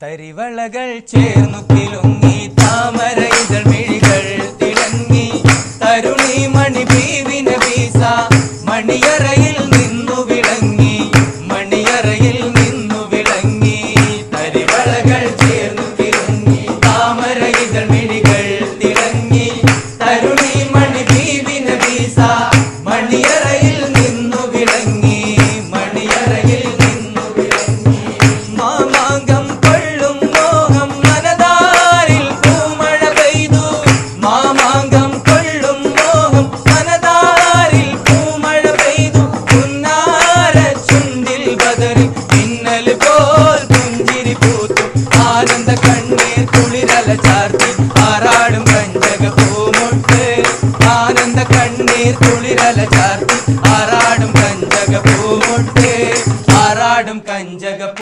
തരിവളകൾ ചേർന്നു കിലുങ്ങി താമര ഇതൾ മിഴികൾ തിളങ്ങി തരുണി മണി ബീവിന വീസ മണിയറയിൽ നിന്നു വിളങ്ങി മണിയറയിൽ നിന്നു വിളങ്ങി തരിവളകൾ ചേർന്നു കിലുങ്ങി താമര ഇതൾ മിഴികൾ തിളങ്ങി തരുണി മണി ബീവിന വീസ മണിയറയിൽ നിന്നു വിളങ്ങി മണിയറയിൽ നിന്നു വിളങ്ങി മാമാങ്കം ആനന്ദ കണ്ണീർ കുളിരല ചാർത്തി ആറാടും കഞ്ചക പൂമൊട്ട് ആനന്ദ കണ്ണീർ കുളിരല ചാർത്തി ആറാടും കഞ്ചക പൂമൊട്ട് ആറാടും കഞ്ചക